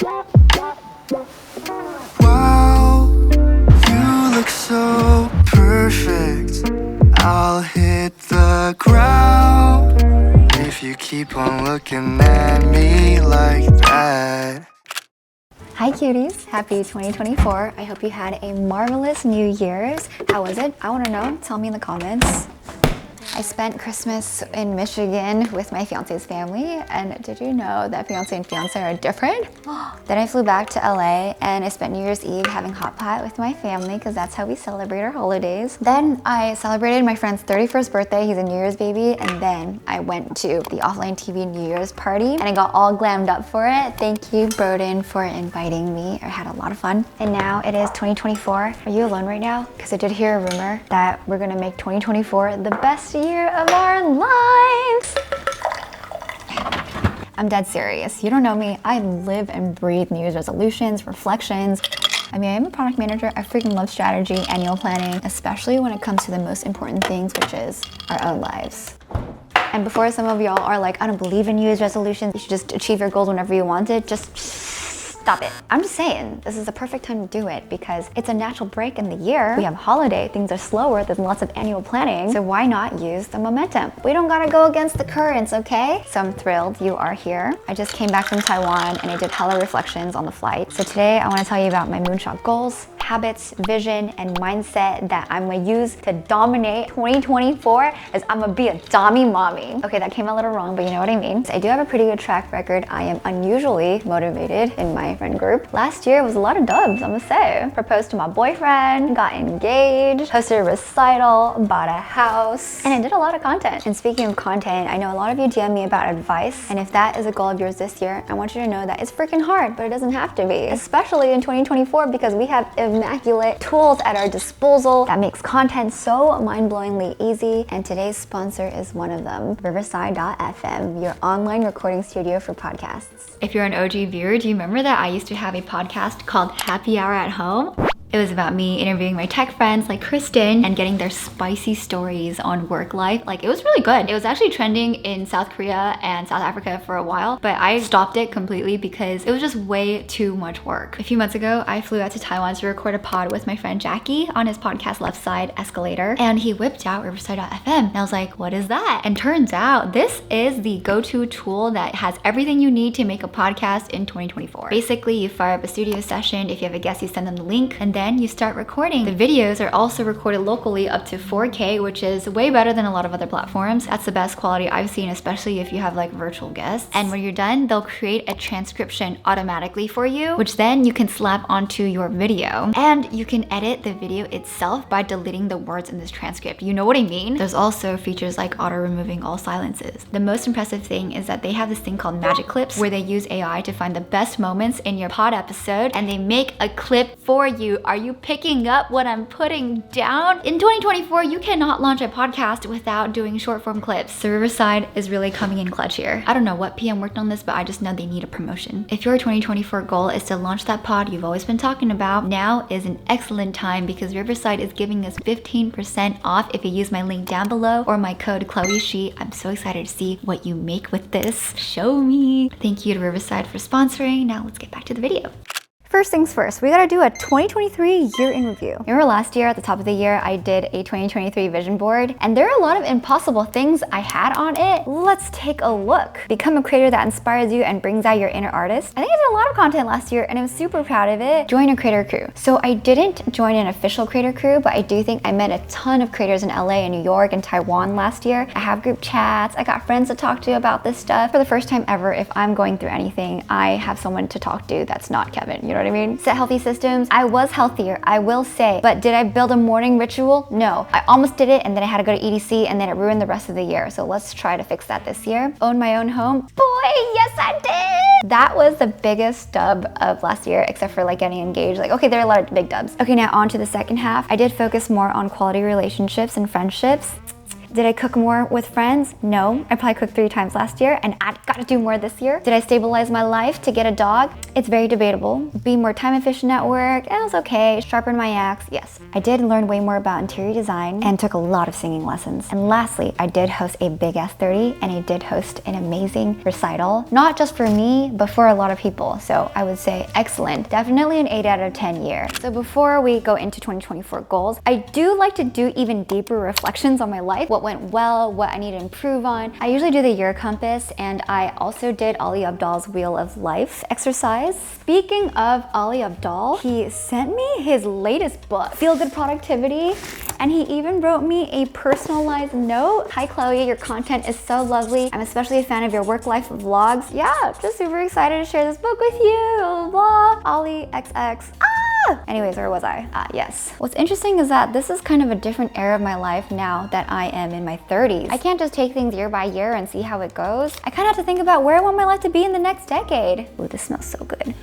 Wow, you look so perfect. I'll hit the ground if you keep on looking at me like that. Hi cuties, happy 2024. I hope you had a marvelous New Year's. How was it? I want to know. Tell me in the comments. I spent Christmas in Michigan with my fiance's family, and did you know that fiance and fiance are different? Then I flew back to LA and I spent New Year's Eve having hot pot with my family because that's how we celebrate our holidays. Then I celebrated my friend's 31st birthday. He's a New Year's baby. And then I went to the Offline TV New Year's party and I got all glammed up for it. Thank you, Broden, for inviting me. I had a lot of fun. And now it is 2024. Are you alone right now? Because I did hear a rumor that we're gonna make 2024 the best year of our lives. I'm dead serious. You don't know me. I live and breathe New Year's resolutions, reflections. I mean, I'm a product manager. I freaking love strategy, annual planning, especially when it comes to the most important things, which is our own lives. And before some of y'all are like, I don't believe in New Year's resolutions, you should just achieve your goals whenever you want it, just stop it. I'm just saying, this is the perfect time to do it because it's a natural break in the year. We have a holiday, things are slower, there's lots of annual planning, so why not use the momentum? We don't gotta go against the currents, okay? So I'm thrilled you are here. I just came back from Taiwan and I did hella reflections on the flight. So today I wanna tell you about my moonshot goals, habits, vision, and mindset that I'm gonna use to dominate 2024 as I'm gonna be a dommy mommy. Okay, that came a little wrong, but you know what I mean. So I do have a pretty good track record. I am unusually motivated in my friend group. Last year was a lot of dubs, I'm gonna say. Proposed to my boyfriend, got engaged, hosted a recital, bought a house, and I did a lot of content. And speaking of content, I know a lot of you DM me about advice, and if that is a goal of yours this year, I want you to know that it's freaking hard, but it doesn't have to be. Especially in 2024 because we have immaculate tools at our disposal that makes content so mind-blowingly easy, and today's sponsor is one of them, Riverside.fm, your online recording studio for podcasts. If you're an OG viewer, do you remember that I used to have a podcast called Happy Hour at Home? It was about me interviewing my tech friends like Kristen and getting their spicy stories on work life. Like, it was really good. It was actually trending in South Korea and South Africa for a while, but I stopped it completely because it was just way too much work. A few months ago, I flew out to Taiwan to record a pod with my friend Jackie on his podcast Left Side Escalator, and he whipped out Riverside.fm. And I was like, what is that? And turns out this is the go-to tool that has everything you need to make a podcast in 2024. Basically, you fire up a studio session. If you have a guest, you send them the link, and then you start recording. The videos are also recorded locally up to 4K, which is way better than a lot of other platforms. That's the best quality I've seen, especially if you have like virtual guests. And when you're done, they'll create a transcription automatically for you, which then you can slap onto your video. And you can edit the video itself by deleting the words in this transcript. You know what I mean? There's also features like auto removing all silences. The most impressive thing is that they have this thing called magic clips where they use AI to find the best moments in your pod episode and they make a clip for you. Are you picking up what I'm putting down? In 2024, you cannot launch a podcast without doing short form clips. So Riverside is really coming in clutch here. I don't know what PM worked on this, but I just know they need a promotion. If your 2024 goal is to launch that pod you've always been talking about, now is an excellent time because Riverside is giving us 15% off if you use my link down below or my code chlo-sing. I'm so excited to see what you make with this. Show me. Thank you to Riverside for sponsoring. Now let's get back to the video. First things first, we gotta do a 2023 year in review. Remember last year at the top of the year, I did a 2023 vision board, and there are a lot of impossible things I had on it. Let's take a look. Become a creator that inspires you and brings out your inner artist. I think I did a lot of content last year and I'm super proud of it. Join a creator crew. So I didn't join an official creator crew, but I do think I met a ton of creators in LA and New York and Taiwan last year. I have group chats, I got friends to talk to about this stuff. For the first time ever, if I'm going through anything, I have someone to talk to that's not Kevin, you know what I mean? Set healthy systems. I was healthier, I will say, but did I build a morning ritual? No. I almost did it and then I had to go to EDC and then it ruined the rest of the year. So let's try to fix that this year. Own my own home. Boy, yes I did! That was the biggest dub of last year, except for like getting engaged. Like, okay, there are a lot of big dubs. Okay, now on to the second half. I did focus more on quality relationships and friendships. Did I cook more with friends? No, I probably cooked 3 times last year and I gotta do more this year. Did I stabilize my life to get a dog? It's very debatable. Be more time efficient at work? It was okay. Sharpen my axe? Yes. I did learn way more about interior design and took a lot of singing lessons. And lastly, I did host a big ass 30 and I did host an amazing recital, not just for me, but for a lot of people. So I would say excellent. Definitely an 8 out of 10 year. So before we go into 2024 goals, I do like to do even deeper reflections on my life. What went well, what I need to improve on. I usually do the year compass and I also did Ali Abdaal's Wheel of Life exercise. Speaking of Ali Abdaal, he sent me his latest book, Feel Good Productivity, and he even wrote me a personalized note. Hi Chloe, your content is so lovely. I'm especially a fan of your work life vlogs. Yeah, just super excited to share this book with you. Blah, blah, blah. Ali XX. Anyways, where was I? Yes. What's interesting is that this is kind of a different era of my life now that I am in my 30s. I can't just take things year by year and see how it goes. I kind of have to think about where I want my life to be in the next decade. Ooh, this smells so good.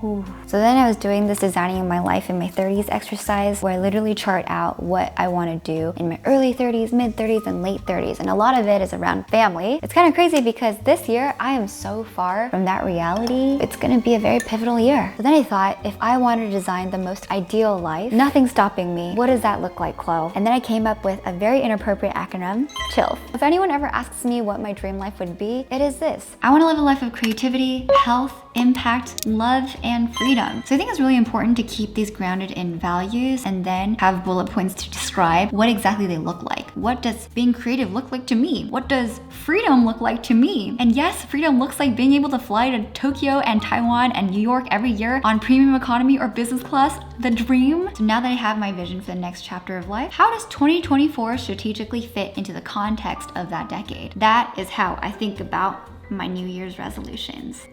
Ooh. So then I was doing this designing of my life in my 30s exercise where I literally chart out what I want to do in my early 30s, mid 30s, and late 30s. And a lot of it is around family. It's kind of crazy because this year I am so far from that reality. It's going to be a very pivotal year. So then I thought, if I wanted to design the most ideal life, nothing's stopping me. What does that look like, Chloe? And then I came up with a very inappropriate acronym, CHILF. If anyone ever asks me what my dream life would be, it is this. I want to live a life of creativity, health, impact, love, and freedom. So I think it's really important to keep these grounded in values and then have bullet points to describe what exactly they look like. What does being creative look like to me? What does freedom look like to me? And yes, freedom looks like being able to fly to Tokyo and Taiwan and New York every year on premium economy or business class, the dream. So now that I have my vision for the next chapter of life, how does 2024 strategically fit into the context of that decade? That is how I think about my New Year's resolutions.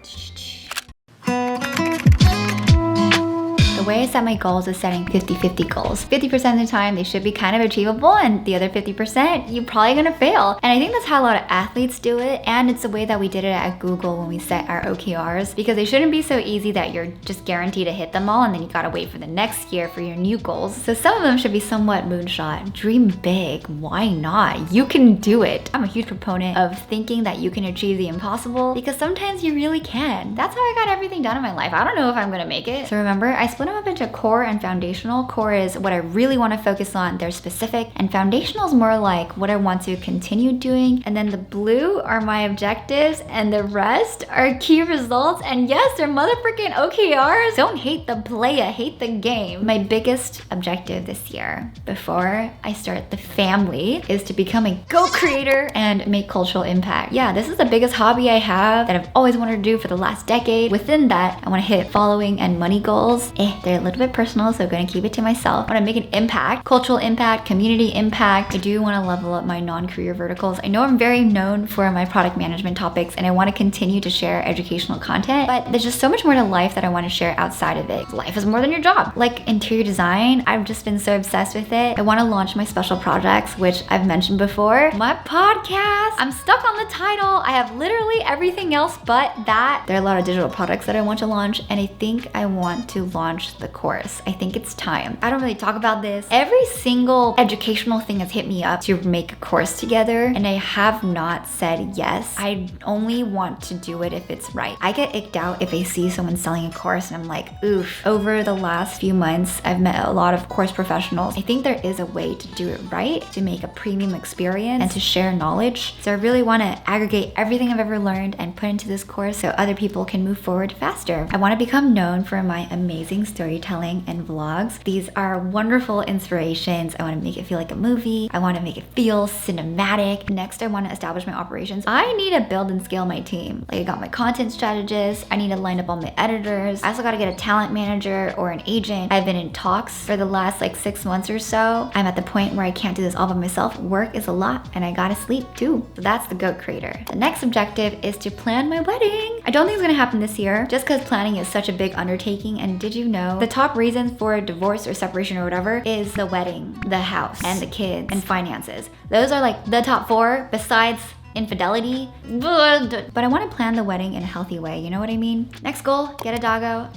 The way I set my goals is setting 50-50 goals. 50% of the time, they should be kind of achievable, and the other 50%, you're probably gonna fail. And I think that's how a lot of athletes do it, and it's the way that we did it at Google when we set our OKRs, because they shouldn't be so easy that you're just guaranteed to hit them all, and then you gotta wait for the next year for your new goals. So some of them should be somewhat moonshot. Dream big, why not? You can do it. I'm a huge proponent of thinking that you can achieve the impossible, because sometimes you really can. That's how I got everything done in my life. I don't know if I'm gonna make it. So remember, I split them up into core and foundational. Core is what I really want to focus on. They're specific. And foundational is more like what I want to continue doing. And then the blue are my objectives and the rest are key results. And yes, they're motherfucking OKRs. Don't hate the playa, hate the game. My biggest objective this year before I start the family is to become a co-creator and make cultural impact. Yeah, this is the biggest hobby I have that I've always wanted to do for the last decade. Within that, I want to hit following and money goals. They're a little bit personal, so I'm gonna keep it to myself. I wanna make an impact, cultural impact, community impact. I do wanna level up my non-career verticals. I know I'm very known for my product management topics and I wanna continue to share educational content, but there's just so much more to life that I wanna share outside of it. Life is more than your job. Like interior design, I've just been so obsessed with it. I wanna launch my special projects, which I've mentioned before. My podcast, I'm stuck on the title. I have literally everything else but that. There are a lot of digital products that I want to launch, and I think I want to launch the course. I think it's time. I don't really talk about this. Every single educational thing has hit me up to make a course together, and I have not said yes. I only want to do it if it's right. I get icked out if I see someone selling a course and I'm like, oof. Over the last few months, I've met a lot of course professionals. I think there is a way to do it right, to make a premium experience and to share knowledge. So I really want to aggregate everything I've ever learned and put into this course so other people can move forward faster. I want to become known for my amazing storytelling and vlogs. These are wonderful inspirations. I want to make it feel like a movie. I want to make it feel cinematic. Next, I want to establish my operations. I need to build and scale my team. Like I got my content strategist. I need to line up all my editors. I also got to get a talent manager or an agent. I've been in talks for the last like 6 months or so. I'm at the point where I can't do this all by myself. Work is a lot and I gotta sleep too. So that's the GOAT creator. The next objective is to plan my wedding. I don't think it's gonna happen this year just because planning is such a big undertaking. And did you know the top reasons for divorce or separation or whatever is the wedding, the house, and the kids and finances. Those are like the top 4 besides infidelity. But I want to plan the wedding in a healthy way, you know what I mean? Next goal, get a doggo.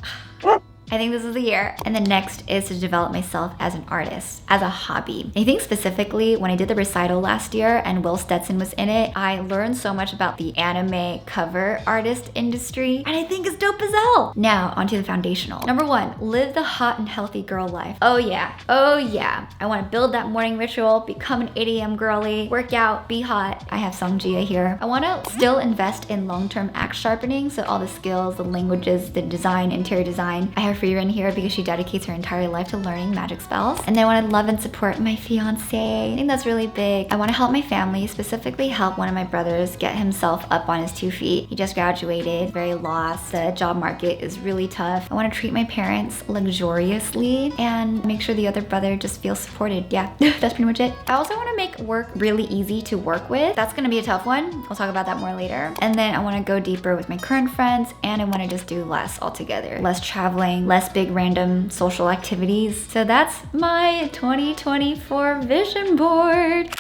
I think this is the year. And the next is to develop myself as an artist, as a hobby. I think specifically when I did the recital last year and Will Stetson was in it, I learned so much about the anime cover artist industry, and I think it's dope as hell. Now, onto the foundational. Number 1, live the hot and healthy girl life. Oh yeah, oh yeah. I wanna build that morning ritual, become an 8 a.m. girly, work out, be hot. I have Songjia here. I wanna still invest in long-term axe sharpening, so all the skills, the languages, the design, interior design. I have Frida in here because she dedicates her entire life to learning magic spells. And then I want to love and support my fiance. I think that's really big. I want to help my family, specifically help one of my brothers get himself up on his 2 feet. He just graduated, very lost. The job market is really tough. I want to treat my parents luxuriously and make sure the other brother just feels supported. Yeah, that's pretty much it. I also want to make work really easy to work with. That's going to be a tough one. We'll talk about that more later. And then I want to go deeper with my current friends, and I want to just do less altogether. Less traveling, less big random social activities. So that's my 2024 vision board.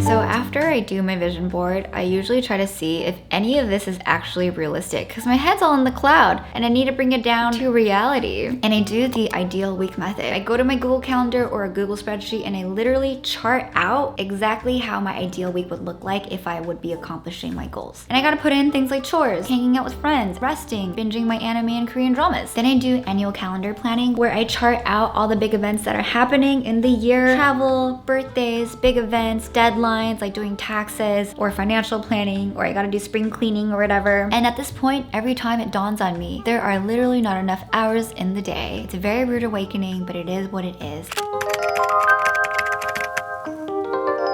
So after I do my vision board, I usually try to see if any of this is actually realistic, because my head's all in the cloud and I need to bring it down to reality. And I do the ideal week method. I go to my Google Calendar or a Google spreadsheet and I literally chart out exactly how my ideal week would look like if I would be accomplishing my goals. And I gotta put in things like chores, hanging out with friends, resting, binging my anime and Korean dramas. Then I do annual calendar planning, where I chart out all the big events that are happening in the year. Travel, birthdays, big events, deadlines, like doing taxes or financial planning, or I gotta do spring cleaning or whatever. And at this point, every time it dawns on me, there are literally not enough hours in the day. It's a very rude awakening, but it is what it is.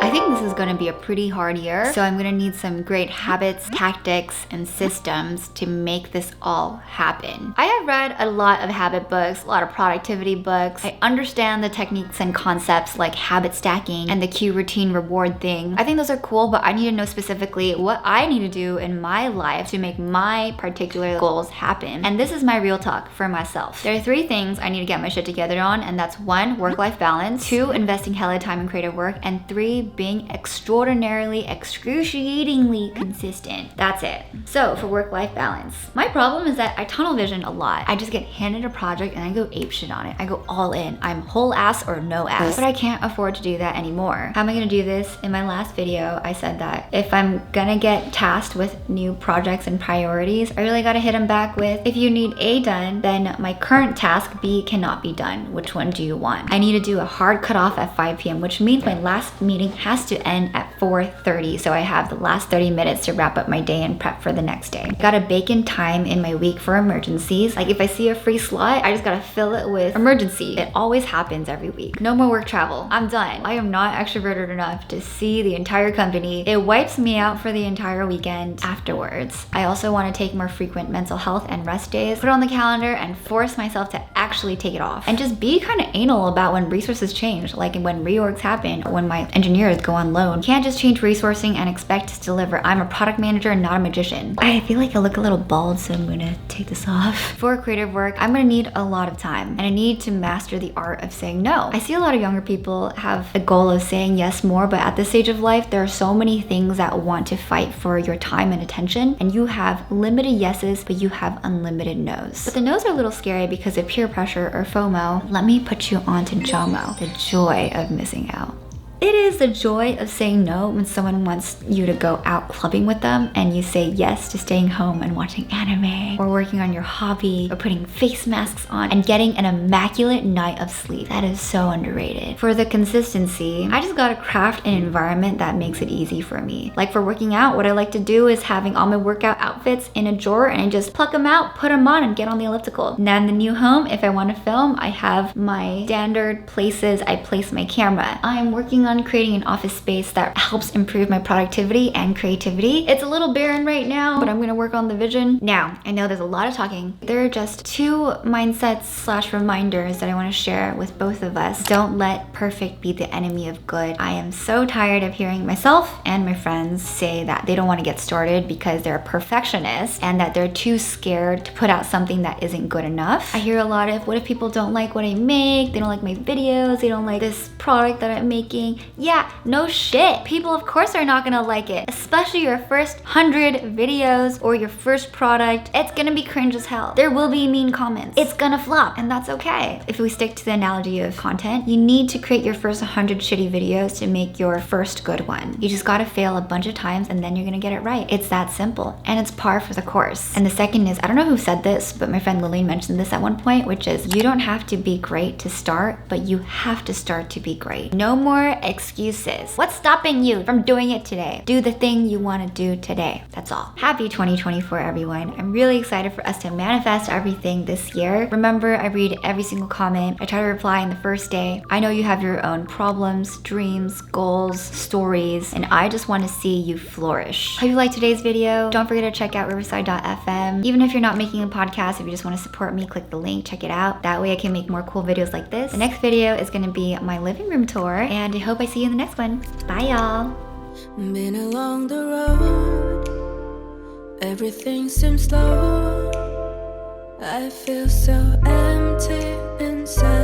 I think this is gonna be a pretty hard year, so I'm gonna need some great habits, tactics, and systems to make this all happen. I have read a lot of habit books, a lot of productivity books. I understand the techniques and concepts like habit stacking and the cue routine reward thing. I think those are cool, but I need to know specifically what I need to do in my life to make my particular goals happen. And this is my real talk for myself. There are 3 things I need to get my shit together on, and that's 1, work-life balance, 2, investing hella time in creative work, and 3, being extraordinarily, excruciatingly consistent. That's it. So for work-life balance, my problem is that I tunnel vision a lot. I just get handed a project and I go apeshit on it. I go all in. I'm whole ass or no ass. But I can't afford to do that anymore. How am I gonna do this? In my last video, I said that if I'm gonna get tasked with new projects and priorities, I really gotta hit them back with, if you need A done, then my current task B cannot be done. Which one do you want? I need to do a hard cutoff at 5 p.m., which means my last meeting has to end at 4:30, so I have the last 30 minutes to wrap up my day and prep for the next day. Gotta bake in time in my week for emergencies. Like if I see a free slot, I just gotta fill it with emergency. It always happens every week. No more work travel. I'm done. I am not extroverted enough to see the entire company. It wipes me out for the entire weekend afterwards. I also want to take more frequent mental health and rest days, put it on the calendar, and force myself to actually take it off. And just be kind of anal about when resources change, like when reorgs happen, or when my engineers go on loan. You can't just change resourcing and expect to deliver. I'm a product manager and not a magician. I feel like I look a little bald, so I'm gonna take this off. For creative work, I'm gonna need a lot of time, and I need to master the art of saying no. I see a lot of younger people have a goal of saying yes more, but at this stage of life, there are so many things that want to fight for your time and attention, and you have limited yeses, but you have unlimited nos. But the nos are a little scary because of peer pressure or FOMO. Let me put you on to JOMO, the joy of missing out. It is the joy of saying no when someone wants you to go out clubbing with them and you say yes to staying home and watching anime, or working on your hobby, or putting face masks on and getting an immaculate night of sleep. That is so underrated. For the consistency, I just gotta craft an environment that makes it easy for me. Like for working out, what I like to do is having all my workout outfits in a drawer and I just pluck them out, put them on, and get on the elliptical. Now in the new home, if I want to film, I have my standard places I place my camera. I am working on creating an office space that helps improve my productivity and creativity. It's a little barren right now, but I'm gonna work on the vision. Now, I know there's a lot of talking. There are just 2 mindsets / reminders that I wanna share with both of us. Don't let perfect be the enemy of good. I am so tired of hearing myself and my friends say that they don't wanna get started because they're a perfectionist and that they're too scared to put out something that isn't good enough. I hear a lot of, what if people don't like what I make? They don't like my videos, they don't like this product that I'm making. Yeah, no shit. People of course are not gonna like it, especially your first 100 videos or your first product. It's gonna be cringe as hell. There will be mean comments. It's gonna flop, and that's okay. If we stick to the analogy of content, you need to create your first 100 shitty videos to make your first good one. You just gotta fail a bunch of times and then you're gonna get it right. It's that simple, and it's par for the course. And the second is, I don't know who said this, but my friend Lily mentioned this at one point, which is you don't have to be great to start, but you have to start to be great. No more excuses. What's stopping you from doing it today? Do the thing you wanna do today. That's all. Happy 2024, everyone. I'm really excited for us to manifest everything this year. Remember, I read every single comment. I try to reply in the first day. I know you have your own problems, dreams, goals, stories, and I just want to see you flourish. Hope you liked today's video. Don't forget to check out riverside.fm. Even if you're not making a podcast, if you just want to support me, click the link, check it out. That way I can make more cool videos like this. The next video is going to be my living room tour, and I hope I see you in the next one. Bye, y'all. Been along the road, everything seems slow. I feel so empty inside.